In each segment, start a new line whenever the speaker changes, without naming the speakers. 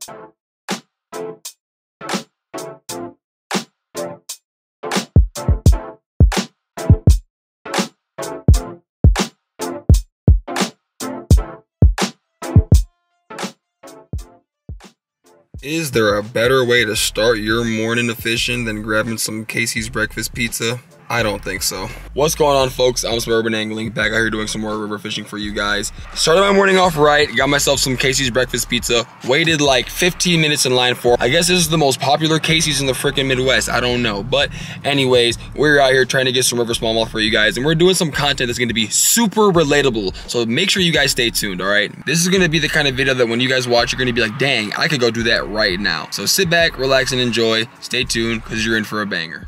Is there a better way to start your morning of fishing than grabbing some Casey's breakfast pizza? I don't think so. What's going on, folks? I'm Suburban Angling, back out here doing some more river fishing for you guys. Started my morning off right, got myself some Casey's breakfast pizza, waited like 15 minutes in line for, I guess this is the most popular Casey's in the freaking Midwest, I don't know. But anyways, we're out here trying to get some river smallmouth for you guys, and we're doing some content that's gonna be super relatable, so make sure you guys stay tuned, all right? This is gonna be the kind of video that when you guys watch, you're gonna be like, dang, I could go do that right now. So sit back, relax, and enjoy. Stay tuned, because you're in for a banger.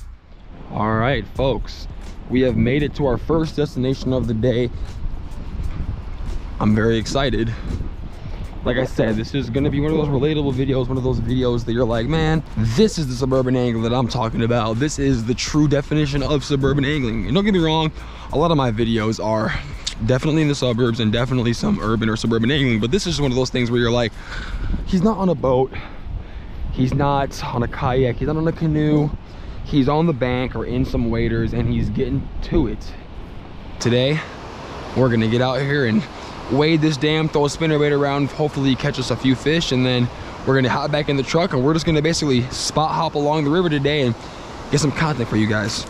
All right, folks, we have made it to our first destination of the day. I'm very excited. Like I said, this is gonna be one of those relatable videos, one of those videos that you're like, man, this is the suburban angling that I'm talking about. This is the true definition of suburban angling. And don't get me wrong, a lot of my videos are definitely in the suburbs and definitely some urban or suburban angling, but this is one of those things where you're like, he's not on a boat, he's not on a kayak, he's not on a canoe, he's on the bank or in some waders, and he's getting to it. Today, we're gonna get out here and wade this dam, throw a spinnerbait around, hopefully catch us a few fish, and then we're gonna hop back in the truck and we're just gonna basically spot hop along the river today and get some content for you guys.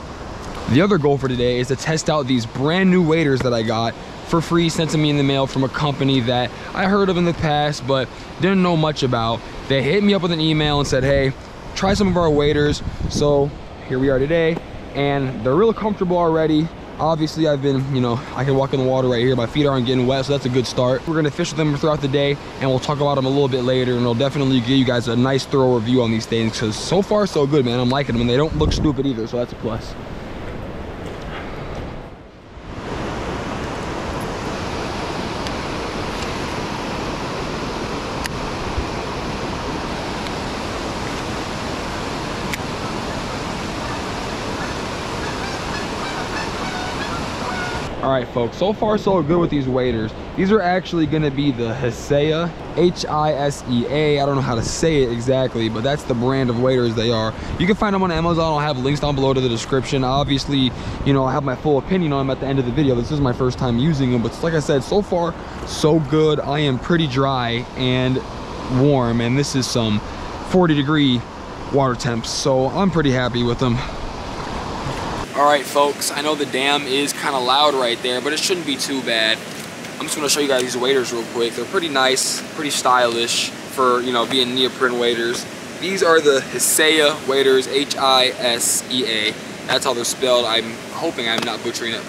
The other goal for today is to test out these brand new waders that I got for free, sent to me in the mail from a company that I heard of in the past but didn't know much about. They hit me up with an email and said, hey, try some of our waders. So here we are today, and they're real comfortable already. Obviously, I've been, you know, I can walk in the water right here. My feet aren't getting wet, so that's a good start. We're gonna fish with them throughout the day, and we'll talk about them a little bit later, and I'll definitely give you guys a nice thorough review on these things, because so far so good, man. I'm liking them, and they don't look stupid either, so that's a plus. All right, folks, so far so good with these waders. These are actually gonna be the Hisea, H-I-S-E-A. I don't know how to say it exactly, but that's the brand of waders they are. You can find them on Amazon. I'll have links down below to the description. Obviously, you know, I'll have my full opinion on them at the end of the video. This is my first time using them, but like I said, so far so good. I am pretty dry and warm, and this is some 40-degree water temps, so I'm pretty happy with them. All right, folks, I know the dam is kind of loud right there, but it shouldn't be too bad. I'm just gonna show you guys these waders real quick. They're pretty nice, pretty stylish for, you know, being neoprene waders. These are the Hisea waders, H-I-S-E-A. That's how they're spelled. I'm hoping I'm not butchering it,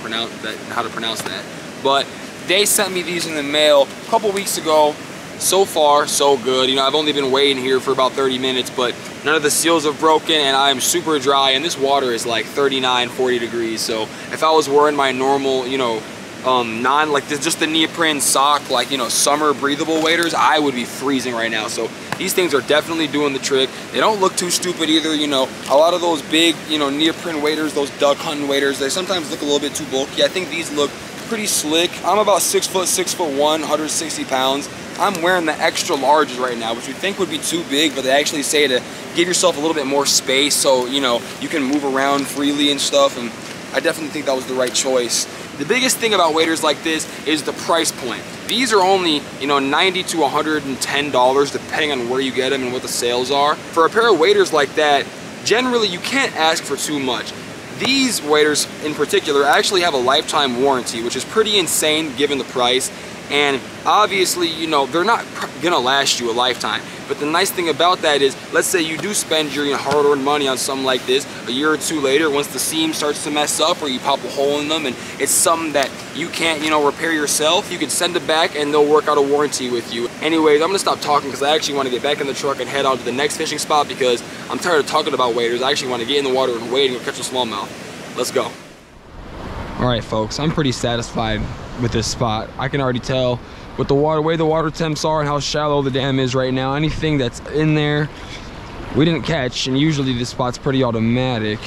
how to pronounce that. But they sent me these in the mail a couple weeks ago. So far, so good. You know, I've only been wading here for about 30 minutes, but none of the seals have broken, and I'm super dry, and this water is like 39, 40 degrees. So if I was wearing my normal, you know, just the neoprene sock, like, you know, summer breathable waders, I would be freezing right now. So these things are definitely doing the trick. They don't look too stupid either. You know, a lot of those big, you know, neoprene waders, those duck hunting waders, they sometimes look a little bit too bulky. I think these look pretty slick. I'm about 6 foot, 6'1", 160 pounds. I'm wearing the extra larges right now, which you think would be too big, but they actually say to give yourself a little bit more space so, you know, you can move around freely and stuff, and I definitely think that was the right choice. The biggest thing about waders like this is the price point. These are only, you know, $90 to $110 depending on where you get them and what the sales are. For a pair of waders like that, generally you can't ask for too much. These waders in particular actually have a lifetime warranty, which is pretty insane given the price. And obviously, you know, they're not gonna last you a lifetime. But the nice thing about that is, let's say you do spend your, you know, hard-earned money on something like this, a year or two later, once the seam starts to mess up or you pop a hole in them and it's something that you can't, you know, repair yourself, you can send it back and they'll work out a warranty with you. Anyways, I'm gonna stop talking because I actually want to get back in the truck and head on to the next fishing spot because I'm tired of talking about waders. I actually want to get in the water and wade and catch a smallmouth. Let's go. All right, folks, I'm pretty satisfied with this spot. I can already tell with the way the water temps are and how shallow the dam is right now, anything that's in there we didn't catch, and usually this spot's pretty automatic.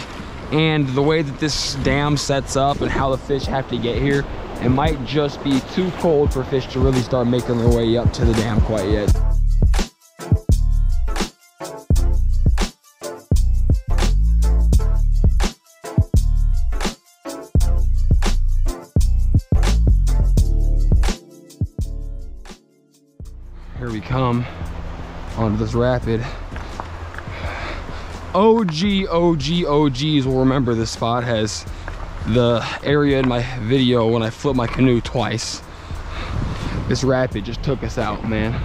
And the way that this dam sets up and how the fish have to get here, it might just be too cold for fish to really start making their way up to the dam quite yet. we come onto this rapid. OGs will remember this spot. Has the area in my video when I flipped my canoe twice. This rapid just took us out, man.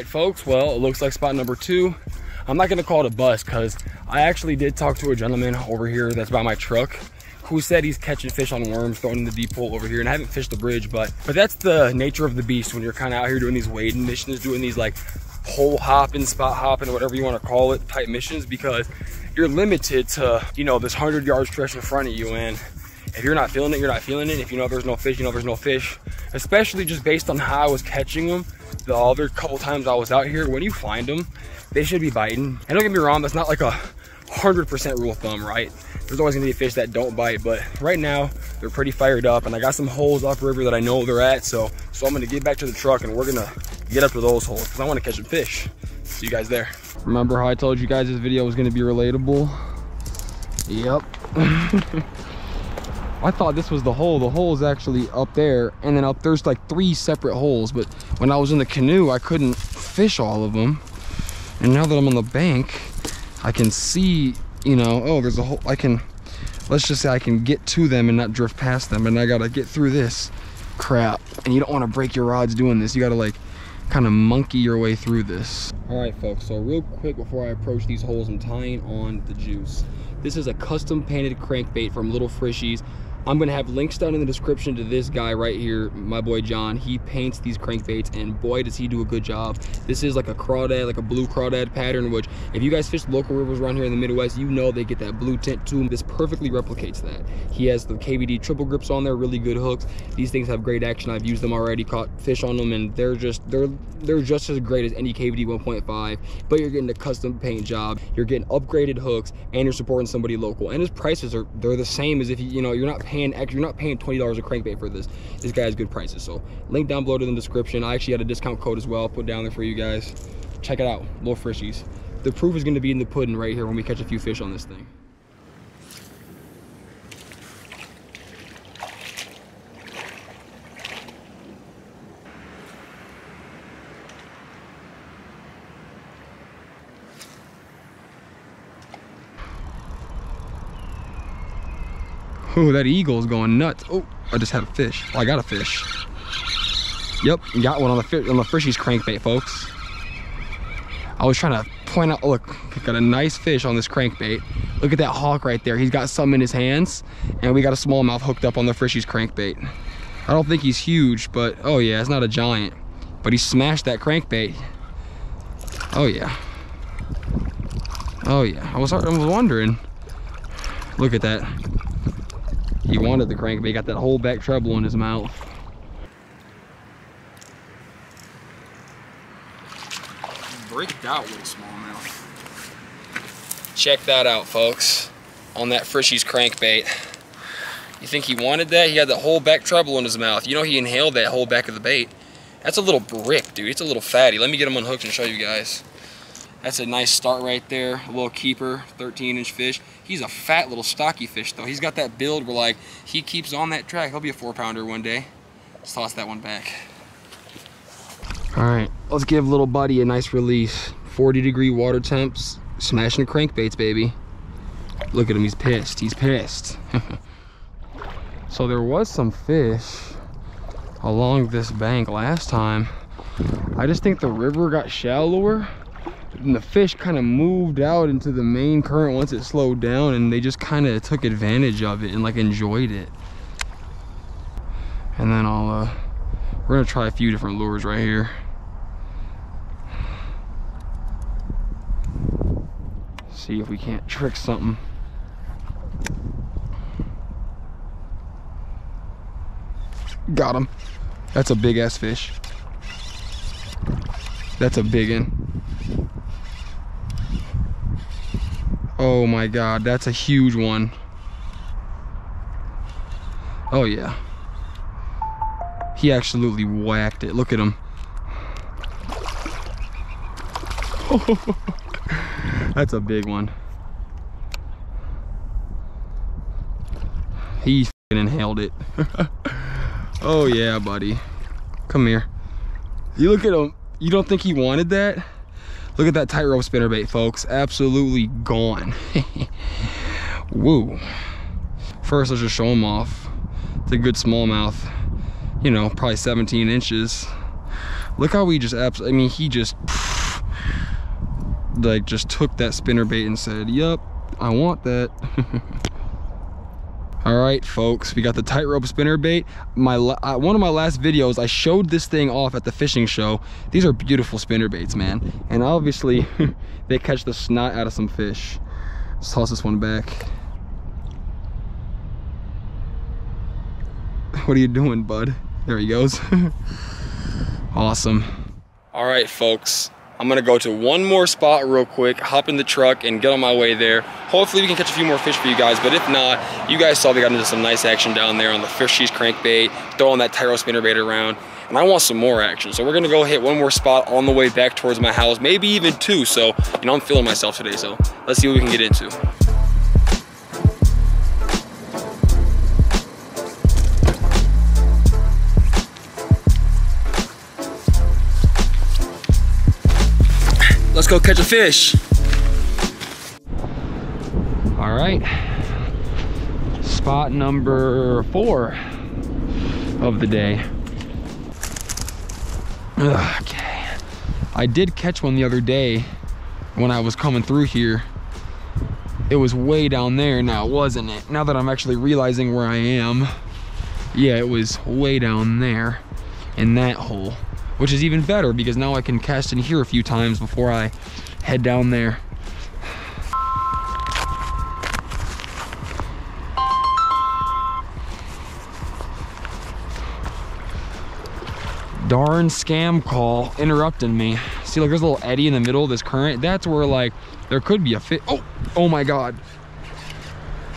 Folks, well, it looks like spot number 2. I'm not gonna call it a bust because I actually did talk to a gentleman over here that's by my truck who said he's catching fish on worms, throwing in the deep pool over here, and I haven't fished the bridge, but that's the nature of the beast when you're kind of out here doing these wading missions, doing these like hole hopping, spot hopping, whatever you want to call it, type missions, because you're limited to, you know, this 100-yard stretch in front of you, and if you're not feeling it, you're not feeling it. If you know there's no fish, you know there's no fish, especially just based on how I was catching them. The other couple times I was out here, when you find them, they should be biting. And don't get me wrong, that's not like a 100% rule of thumb, right? There's always gonna be fish that don't bite, but right now they're pretty fired up, and I got some holes upriver that I know they're at, so I'm gonna get back to the truck and we're gonna get up to those holes because I want to catch some fish. See you guys there. Remember how I told you guys this video was gonna be relatable? Yep. I thought this was the hole. The hole is actually up there, and then up there's like 3 separate holes, but when I was in the canoe I couldn't fish all of them, and now that I'm on the bank I can see, you know, oh, there's a hole. Let's just say I can get to them and not drift past them, and I gotta get through this crap, and you don't want to break your rods doing this. You gotta like kind of monkey your way through this. All right folks, so real quick before I approach these holes, I'm tying on the juice. This is a custom painted crankbait from Little Frishies. I'm gonna have links down in the description to this guy right here, my boy John. He paints these crankbaits, and boy does he do a good job. This is like a crawdad, like a blue crawdad pattern, which if you guys fish local rivers around here in the Midwest, you know they get that blue tint to them. This perfectly replicates that. He has the KVD triple grips on there, really good hooks. These things have great action. I've used them already, caught fish on them, and they're just as great as any KVD 1.5, but you're getting a custom paint job, you're getting upgraded hooks, and you're supporting somebody local. And his prices they're the same as if you're not paying extra, you're not paying $20 a crankbait for this. This guy has good prices. So link down below to the description. I actually had a discount code as well, I'll put down there for you guys. Check it out, Little Frishies. The proof is going to be in the pudding right here when we catch a few fish on this thing. Oh, that eagle is going nuts. Oh, I just had a fish. Oh, I got a fish. Yep, got one on the Frishies crankbait, folks. I was trying to point out, look, got a nice fish on this crankbait. Look at that hawk right there. He's got something in his hands, and we got a smallmouth hooked up on the Frishies crankbait. I don't think he's huge, but oh yeah, it's not a giant. But he smashed that crankbait. Oh yeah. Oh yeah, I was wondering. Look at that. He wanted the crankbait. He got that whole back treble in his mouth. Breaked out little smallmouth. Check that out, folks. On that Frishies crankbait. You think he wanted that? He had that whole back treble in his mouth. You know he inhaled that whole back of the bait. That's a little brick, dude. It's a little fatty. Let me get him unhooked and show you guys. That's a nice start right there. A little keeper, 13-inch fish. He's a fat little stocky fish though. He's got that build where like he keeps on that track. He'll be a 4-pounder one day. Let's toss that one back. All right, let's give little buddy a nice release. 40-degree water temps, smashing crankbaits, baby. Look at him, he's pissed. He's pissed. So there was some fish along this bank last time. I just think the river got shallower, and the fish kind of moved out into the main current once it slowed down, and they just kind of took advantage of it and like enjoyed it. And then we're gonna try a few different lures right here. See if we can't trick something. Got him. That's a big ass fish. That's a big one. Oh my God, that's a huge one. Oh yeah. He absolutely whacked it. Look at him. That's a big one. He inhaled it. Oh yeah, buddy. Come here. You look at him. You don't think he wanted that? Look at that tightrope spinnerbait, folks. Absolutely gone. Woo. First, let's just show him off. It's a good smallmouth. You know, probably 17 inches. Look how he just absolutely, I mean, he just, like, just took that spinnerbait and said, yup, I want that. All right, folks, we got the tightrope spinnerbait. One of my last videos, I showed this thing off at the fishing show. These are beautiful spinnerbaits, man. And obviously, they catch the snot out of some fish. Let's toss this one back. What are you doing, bud? There he goes. Awesome. All right, folks. I'm gonna go to one more spot real quick, hop in the truck and get on my way there. Hopefully we can catch a few more fish for you guys, but if not, you guys saw we got into some nice action down there on the fish cheese crankbait, throwing that tightrope spinnerbait around, and I want some more action. So we're gonna go hit one more spot on the way back towards my house, maybe even two. So, you know, I'm feeling myself today, so let's see what we can get into. Let's go catch a fish. All right, spot number 4 of the day. Okay, I did catch one the other day when I was coming through here. It was way down there now, wasn't it? Now that I'm actually realizing where I am, yeah, it was way down there in that hole, which is even better because now I can cast in here a few times before I head down there. Darn scam call interrupting me. See, like there's a little eddy in the middle of this current. That's where like there could be a fish. Oh my God.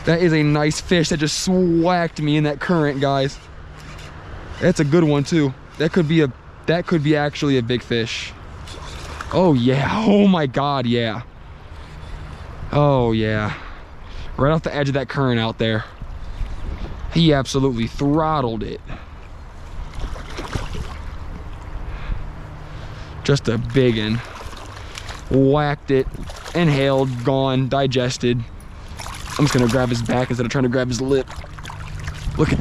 That is a nice fish that just swacked me in that current, guys. That's a good one too. That could be actually a big fish. Oh yeah, oh my God, yeah. Oh yeah. Right off the edge of that current out there. He absolutely throttled it. Just a big one. Whacked it, inhaled, gone, digested. I'm just gonna grab his back instead of trying to grab his lip. Look at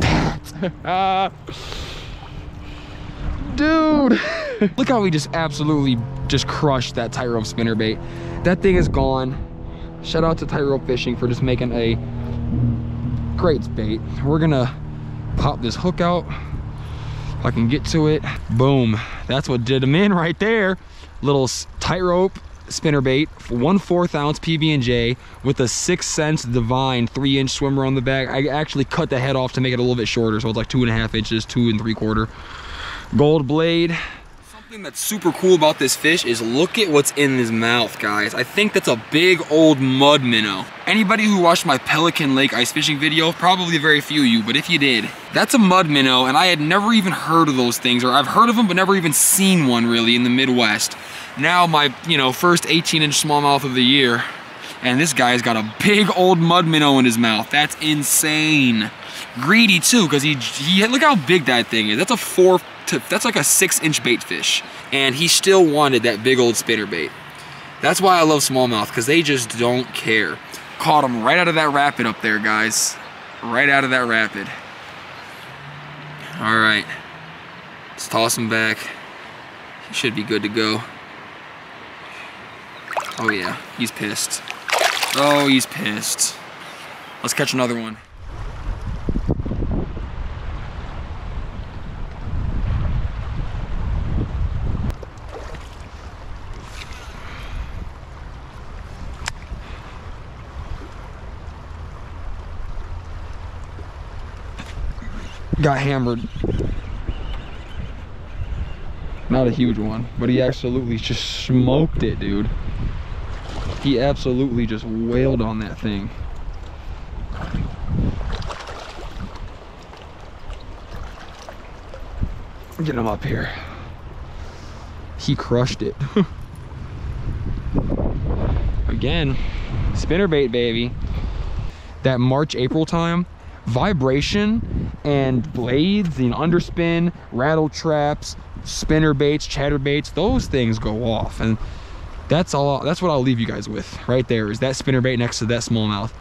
that. Dude. Look how he just absolutely just crushed that tightrope spinnerbait. That thing is gone. Shout out to Tightrope Fishing for just making a great bait. We're gonna pop this hook out. If I can get to it. Boom. That's what did him in right there. Little tightrope spinnerbait, 1/4 ounce PB&J with a 6 cents Divine 3-inch swimmer on the back. I actually cut the head off to make it a little bit shorter, so it's like 2.5 inches, 2 3/4. Gold blade. Something that's super cool about this fish is look at what's in his mouth, guys. I think that's a big old mud minnow. Anybody who watched my Pelican Lake ice fishing video, probably very few of you, but if you did, that's a mud minnow, and I had never even heard of those things, or I've heard of them but never even seen one really in the Midwest. Now my, you know, first 18-inch smallmouth of the year, and this guy's got a big old mud minnow in his mouth. That's insane. Greedy too, because he look how big that thing is. That's like a 6-inch bait fish, and he still wanted that big old spinnerbait. That's why I love smallmouth, because they just don't care. Caught him right out of that rapid up there, guys. Right out of that rapid. All right, let's toss him back. He should be good to go. Oh yeah, he's pissed. Oh, he's pissed. Let's catch another one. Got hammered. Not a huge one, but he absolutely just smoked it, dude. He absolutely just wailed on that thing. Get him up here. He crushed it. Again, spinnerbait, baby. That March, April time, vibration and blades, you know, underspin, rattle traps, spinner baits, chatterbaits, those things go off. And that's what I'll leave you guys with right there, is that spinner bait next to that smallmouth.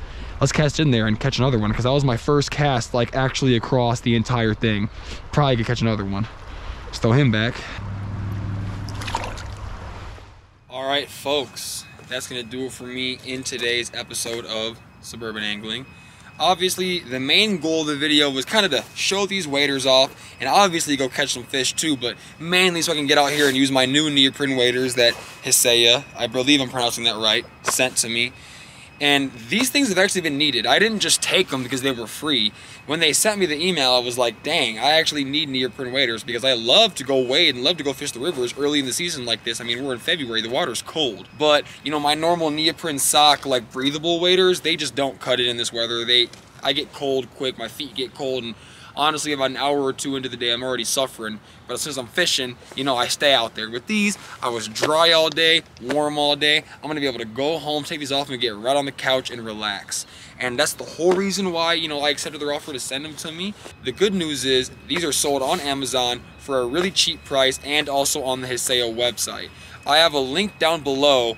Let's cast in there and catch another one, because that was my first cast, like actually across the entire thing. Probably could catch another one. Just throw him back. All right, folks, that's gonna do it for me in today's episode of Suburban Angling. Obviously, the main goal of the video was kind of to show these waders off and obviously go catch some fish too, but mainly so I can get out here and use my new neoprene waders that Hisea, I believe I'm pronouncing that right, sent to me. And these things have actually been needed. I didn't just take them because they were free. When they sent me the email, I was like, dang, I actually need neoprene waders because I love to go wade and love to go fish the rivers early in the season like this. I mean, we're in February, the water's cold. But, you know, my normal neoprene sock, like breathable waders, they just don't cut it in this weather. I get cold quick, my feet get cold, and honestly, about an hour or two into the day, I'm already suffering. But since I'm fishing, you know, I stay out there. With these, I was dry all day, warm all day. I'm gonna be able to go home, take these off, and get right on the couch and relax. And that's the whole reason why, you know, I accepted their offer to send them to me. The good news is, these are sold on Amazon for a really cheap price and also on the Hisea website. I have a link down below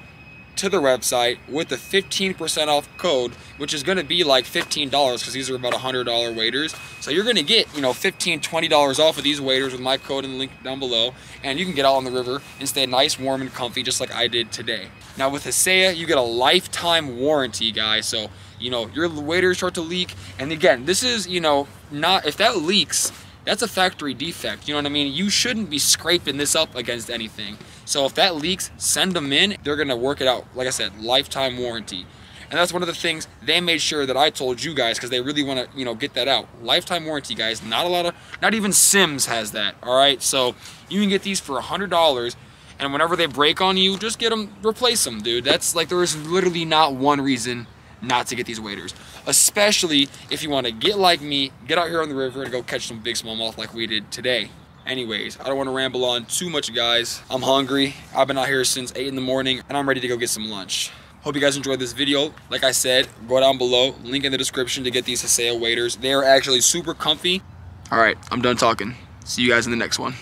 to the website with the 15% off code, which is going to be like $15 because these are about $100 waders. So you're going to get, you know, $15, $20 off of these waders with my code and the link down below, and you can get out on the river and stay nice, warm, and comfy just like I did today. Now with Hisea, you get a lifetime warranty, guys. So, you know, your waders start to leak, and again, this is, you know, not, if that leaks, that's a factory defect, you know what I mean? You shouldn't be scraping this up against anything. So if that leaks, send them in. They're gonna work it out. Like I said, lifetime warranty. And that's one of the things they made sure that I told you guys, because they really wanna, you know, get that out. Lifetime warranty, guys. Not even Sims has that, all right? So you can get these for $100, and whenever they break on you, just get them, replace them, dude. That's like, there is literally not one reason not to get these waders, especially if you want to get like me, get out here on the river and go catch some big smallmouth like we did today. Anyways, I don't want to ramble on too much, guys. I'm hungry. I've been out here since 8 in the morning and I'm ready to go get some lunch. Hope you guys enjoyed this video. Like I said, go down below, link in the description to get these Hisea waders. They are actually super comfy. All right, I'm done talking. See you guys in the next one.